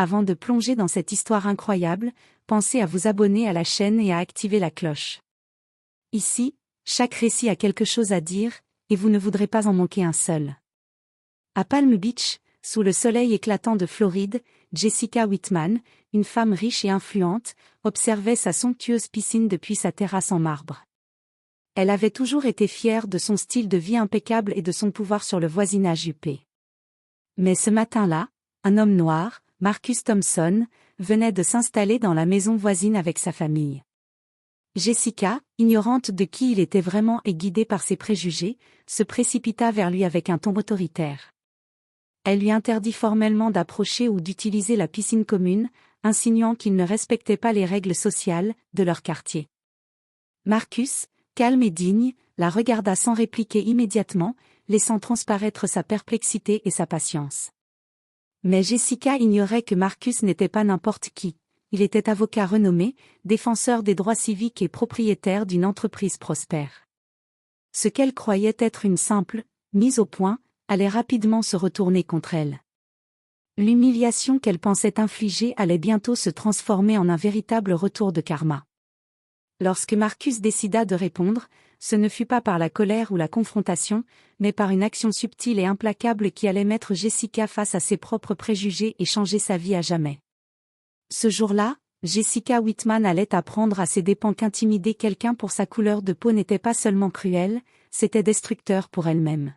Avant de plonger dans cette histoire incroyable, pensez à vous abonner à la chaîne et à activer la cloche. Ici, chaque récit a quelque chose à dire, et vous ne voudrez pas en manquer un seul. À Palm Beach, sous le soleil éclatant de Floride, Jessica Whitman, une femme riche et influente, observait sa somptueuse piscine depuis sa terrasse en marbre. Elle avait toujours été fière de son style de vie impeccable et de son pouvoir sur le voisinage huppé. Mais ce matin-là, un homme noir, Marcus Thompson, venait de s'installer dans la maison voisine avec sa famille. Jessica, ignorante de qui il était vraiment et guidée par ses préjugés, se précipita vers lui avec un ton autoritaire. Elle lui interdit formellement d'approcher ou d'utiliser la piscine commune, insinuant qu'il ne respectait pas les règles sociales de leur quartier. Marcus, calme et digne, la regarda sans répliquer immédiatement, laissant transparaître sa perplexité et sa patience. Mais Jessica ignorait que Marcus n'était pas n'importe qui. Il était avocat renommé, défenseur des droits civiques et propriétaire d'une entreprise prospère. Ce qu'elle croyait être une simple mise au point allait rapidement se retourner contre elle. L'humiliation qu'elle pensait infliger allait bientôt se transformer en un véritable retour de karma. Lorsque Marcus décida de répondre, ce ne fut pas par la colère ou la confrontation, mais par une action subtile et implacable qui allait mettre Jessica face à ses propres préjugés et changer sa vie à jamais. Ce jour-là, Jessica Whitman allait apprendre à ses dépens qu'intimider quelqu'un pour sa couleur de peau n'était pas seulement cruel, c'était destructeur pour elle-même.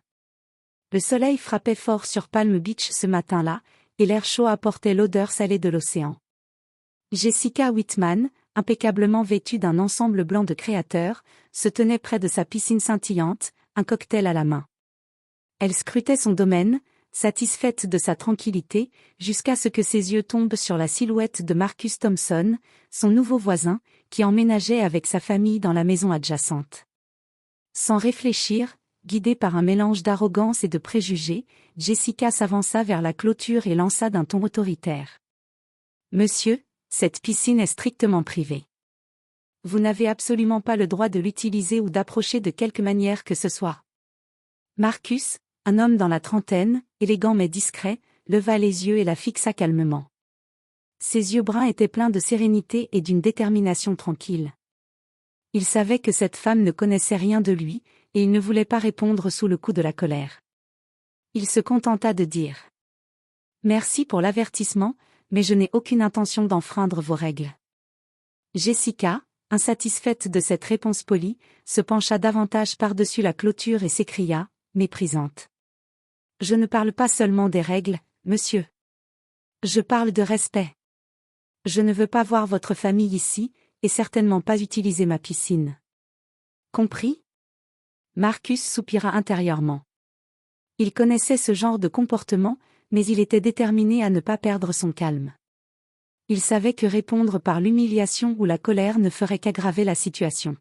Le soleil frappait fort sur Palm Beach ce matin-là, et l'air chaud apportait l'odeur salée de l'océan. Jessica Whitman, impeccablement vêtue d'un ensemble blanc de créateur, se tenait près de sa piscine scintillante, un cocktail à la main. Elle scrutait son domaine, satisfaite de sa tranquillité, jusqu'à ce que ses yeux tombent sur la silhouette de Marcus Thompson, son nouveau voisin, qui emménageait avec sa famille dans la maison adjacente. Sans réfléchir, guidée par un mélange d'arrogance et de préjugés, Jessica s'avança vers la clôture et lança d'un ton autoritaire. « Monsieur, cette piscine est strictement privée. Vous n'avez absolument pas le droit de l'utiliser ou d'approcher de quelque manière que ce soit. » Marcus, un homme dans la trentaine, élégant mais discret, leva les yeux et la fixa calmement. Ses yeux bruns étaient pleins de sérénité et d'une détermination tranquille. Il savait que cette femme ne connaissait rien de lui, et il ne voulait pas répondre sous le coup de la colère. Il se contenta de dire : « Merci pour l'avertissement, mais je n'ai aucune intention d'enfreindre vos règles. » Jessica, insatisfaite de cette réponse polie, se pencha davantage par-dessus la clôture et s'écria, méprisante : « Je ne parle pas seulement des règles, monsieur. Je parle de respect. Je ne veux pas voir votre famille ici, et certainement pas utiliser ma piscine. Compris ? » Marcus soupira intérieurement. Il connaissait ce genre de comportement, mais il était déterminé à ne pas perdre son calme. Il savait que répondre par l'humiliation ou la colère ne ferait qu'aggraver la situation.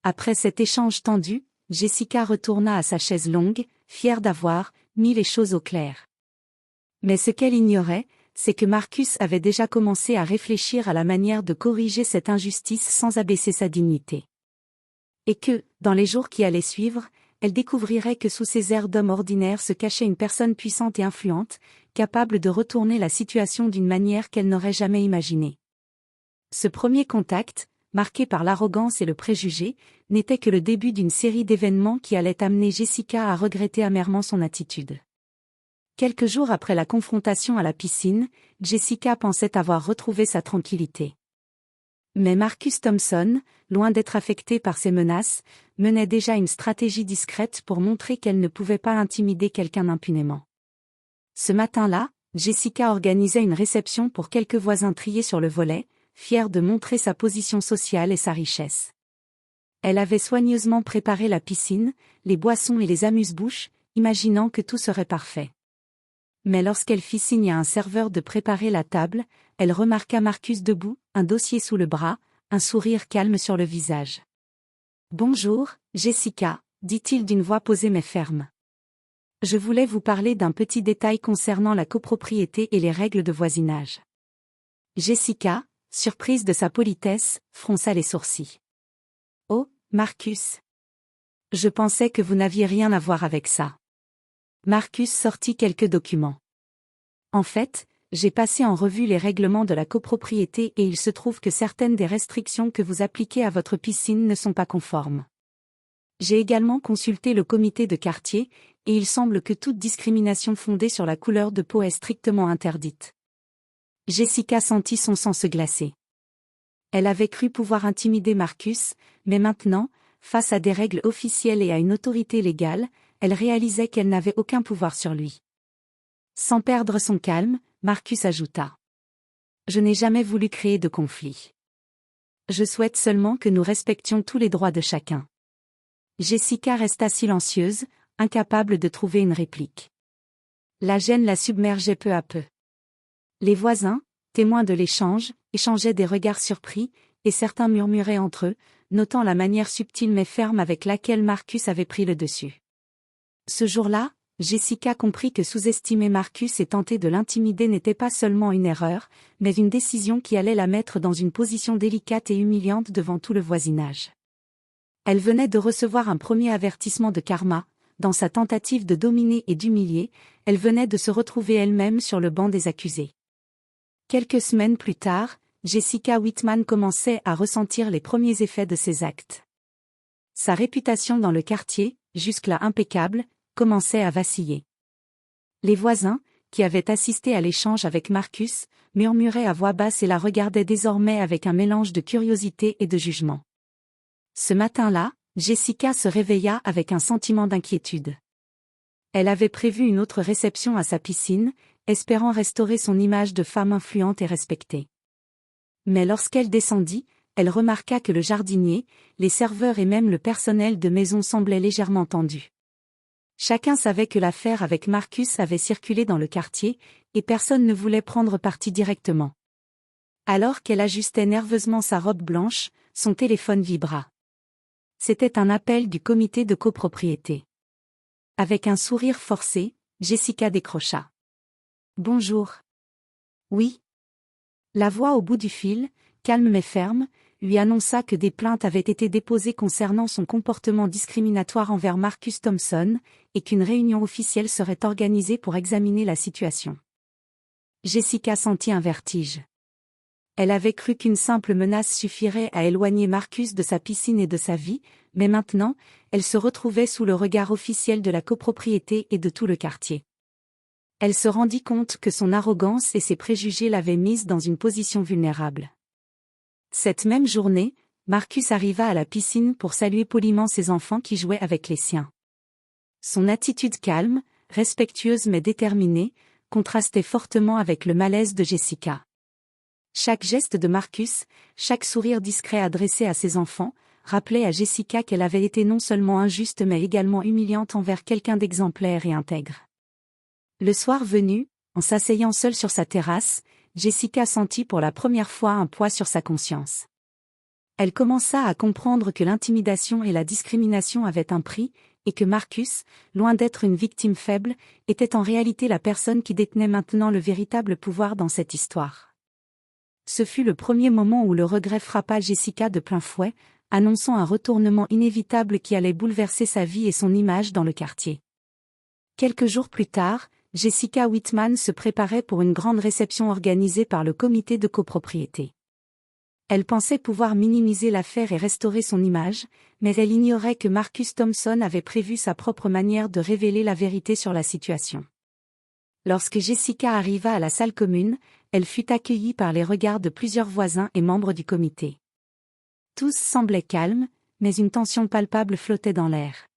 Après cet échange tendu, Jessica retourna à sa chaise longue, fière d'avoir mis les choses au clair. Mais ce qu'elle ignorait, c'est que Marcus avait déjà commencé à réfléchir à la manière de corriger cette injustice sans abaisser sa dignité. Et que, dans les jours qui allaient suivre, elle découvrirait que sous ces airs d'homme ordinaire se cachait une personne puissante et influente, capable de retourner la situation d'une manière qu'elle n'aurait jamais imaginée. Ce premier contact, marqué par l'arrogance et le préjugé, n'était que le début d'une série d'événements qui allaient amener Jessica à regretter amèrement son attitude. Quelques jours après la confrontation à la piscine, Jessica pensait avoir retrouvé sa tranquillité. Mais Marcus Thompson, loin d'être affecté par ces menaces, menait déjà une stratégie discrète pour montrer qu'elle ne pouvait pas intimider quelqu'un impunément. Ce matin-là, Jessica organisait une réception pour quelques voisins triés sur le volet, fière de montrer sa position sociale et sa richesse. Elle avait soigneusement préparé la piscine, les boissons et les amuse-bouches, imaginant que tout serait parfait. Mais lorsqu'elle fit signe à un serveur de préparer la table, elle remarqua Marcus debout, un dossier sous le bras, un sourire calme sur le visage. « Bonjour, Jessica, » dit-il d'une voix posée mais ferme. « Je voulais vous parler d'un petit détail concernant la copropriété et les règles de voisinage. » Jessica, surprise de sa politesse, fronça les sourcils. « Oh, Marcus. Je pensais que vous n'aviez rien à voir avec ça. » Marcus sortit quelques documents. « En fait, J'ai passé en revue les règlements de la copropriété et il se trouve que certaines des restrictions que vous appliquez à votre piscine ne sont pas conformes. J'ai également consulté le comité de quartier, et il semble que toute discrimination fondée sur la couleur de peau est strictement interdite. Jessica sentit son sang se glacer. Elle avait cru pouvoir intimider Marcus, mais maintenant, face à des règles officielles et à une autorité légale, elle réalisait qu'elle n'avait aucun pouvoir sur lui. Sans perdre son calme, Marcus ajouta. Je n'ai jamais voulu créer de conflit. Je souhaite seulement que nous respections tous les droits de chacun. Jessica resta silencieuse, incapable de trouver une réplique. La gêne la submergeait peu à peu. Les voisins, témoins de l'échange, échangeaient des regards surpris, et certains murmuraient entre eux, notant la manière subtile mais ferme avec laquelle Marcus avait pris le dessus. Ce jour-là, Jessica comprit que sous-estimer Marcus et tenter de l'intimider n'était pas seulement une erreur, mais une décision qui allait la mettre dans une position délicate et humiliante devant tout le voisinage. Elle venait de recevoir un premier avertissement de karma. Dans sa tentative de dominer et d'humilier, elle venait de se retrouver elle-même sur le banc des accusés. Quelques semaines plus tard, Jessica Whitman commençait à ressentir les premiers effets de ses actes. Sa réputation dans le quartier, jusque-là impeccable, commençait à vaciller. Les voisins, qui avaient assisté à l'échange avec Marcus, murmuraient à voix basse et la regardaient désormais avec un mélange de curiosité et de jugement. Ce matin-là, Jessica se réveilla avec un sentiment d'inquiétude. Elle avait prévu une autre réception à sa piscine, espérant restaurer son image de femme influente et respectée. Mais lorsqu'elle descendit, elle remarqua que le jardinier, les serveurs et même le personnel de maison semblaient légèrement tendus. Chacun savait que l'affaire avec Marcus avait circulé dans le quartier, et personne ne voulait prendre parti directement. Alors qu'elle ajustait nerveusement sa robe blanche, son téléphone vibra. C'était un appel du comité de copropriété. Avec un sourire forcé, Jessica décrocha. « Bonjour. »« Oui. » La voix au bout du fil, calme mais ferme, lui annonça que des plaintes avaient été déposées concernant son comportement discriminatoire envers Marcus Thompson, et qu'une réunion officielle serait organisée pour examiner la situation. Jessica sentit un vertige. Elle avait cru qu'une simple menace suffirait à éloigner Marcus de sa piscine et de sa vie, mais maintenant, elle se retrouvait sous le regard officiel de la copropriété et de tout le quartier. Elle se rendit compte que son arrogance et ses préjugés l'avaient mise dans une position vulnérable. Cette même journée, Marcus arriva à la piscine pour saluer poliment ses enfants qui jouaient avec les siens. Son attitude calme, respectueuse mais déterminée, contrastait fortement avec le malaise de Jessica. Chaque geste de Marcus, chaque sourire discret adressé à ses enfants, rappelait à Jessica qu'elle avait été non seulement injuste mais également humiliante envers quelqu'un d'exemplaire et intègre. Le soir venu, en s'asseyant seule sur sa terrasse, Jessica sentit pour la première fois un poids sur sa conscience. Elle commença à comprendre que l'intimidation et la discrimination avaient un prix, et que Marcus, loin d'être une victime faible, était en réalité la personne qui détenait maintenant le véritable pouvoir dans cette histoire. Ce fut le premier moment où le regret frappa Jessica de plein fouet, annonçant un retournement inévitable qui allait bouleverser sa vie et son image dans le quartier. Quelques jours plus tard, Jessica Whitman se préparait pour une grande réception organisée par le comité de copropriété. Elle pensait pouvoir minimiser l'affaire et restaurer son image, mais elle ignorait que Marcus Thompson avait prévu sa propre manière de révéler la vérité sur la situation. Lorsque Jessica arriva à la salle commune, elle fut accueillie par les regards de plusieurs voisins et membres du comité. Tous semblaient calmes, mais une tension palpable flottait dans l'air.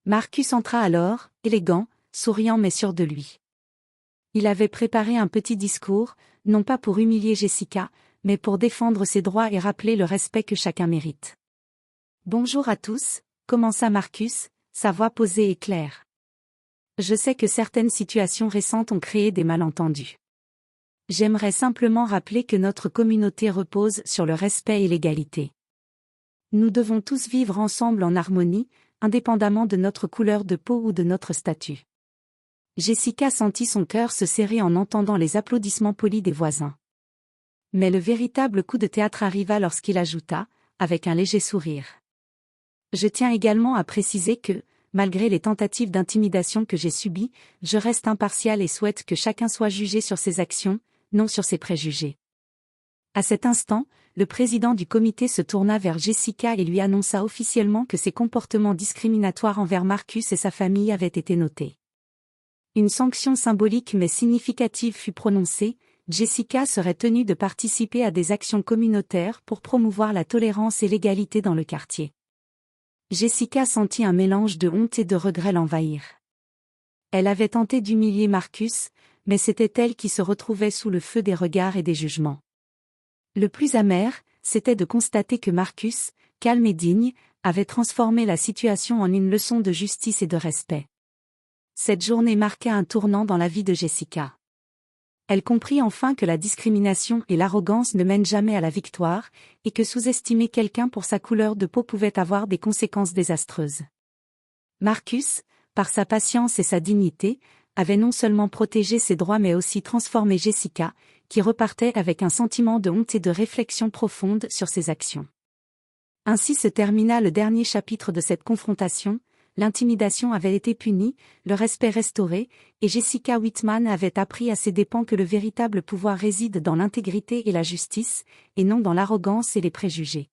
Marcus entra alors, élégant, souriant mais sûr de lui. Il avait préparé un petit discours, non pas pour humilier Jessica, mais pour défendre ses droits et rappeler le respect que chacun mérite. « Bonjour à tous », commença Marcus, sa voix posée et claire. « Je sais que certaines situations récentes ont créé des malentendus. J'aimerais simplement rappeler que notre communauté repose sur le respect et l'égalité. Nous devons tous vivre ensemble en harmonie, indépendamment de notre couleur de peau ou de notre statut. » Jessica sentit son cœur se serrer en entendant les applaudissements polis des voisins. Mais le véritable coup de théâtre arriva lorsqu'il ajouta, avec un léger sourire. « Je tiens également à préciser que, malgré les tentatives d'intimidation que j'ai subies, je reste impartial et souhaite que chacun soit jugé sur ses actions, non sur ses préjugés. À cet instant, le président du comité se tourna vers Jessica et lui annonça officiellement que ses comportements discriminatoires envers Marcus et sa famille avaient été notés. Une sanction symbolique mais significative fut prononcée. Jessica serait tenue de participer à des actions communautaires pour promouvoir la tolérance et l'égalité dans le quartier. Jessica sentit un mélange de honte et de regret l'envahir. Elle avait tenté d'humilier Marcus, mais c'était elle qui se retrouvait sous le feu des regards et des jugements. Le plus amer, c'était de constater que Marcus, calme et digne, avait transformé la situation en une leçon de justice et de respect. Cette journée marqua un tournant dans la vie de Jessica. Elle comprit enfin que la discrimination et l'arrogance ne mènent jamais à la victoire, et que sous-estimer quelqu'un pour sa couleur de peau pouvait avoir des conséquences désastreuses. Marcus, par sa patience et sa dignité, avait non seulement protégé ses droits mais aussi transformé Jessica, qui repartait avec un sentiment de honte et de réflexion profonde sur ses actions. Ainsi se termina le dernier chapitre de cette confrontation. L'intimidation avait été punie, le respect restauré, et Jessica Whitman avait appris à ses dépens que le véritable pouvoir réside dans l'intégrité et la justice, et non dans l'arrogance et les préjugés.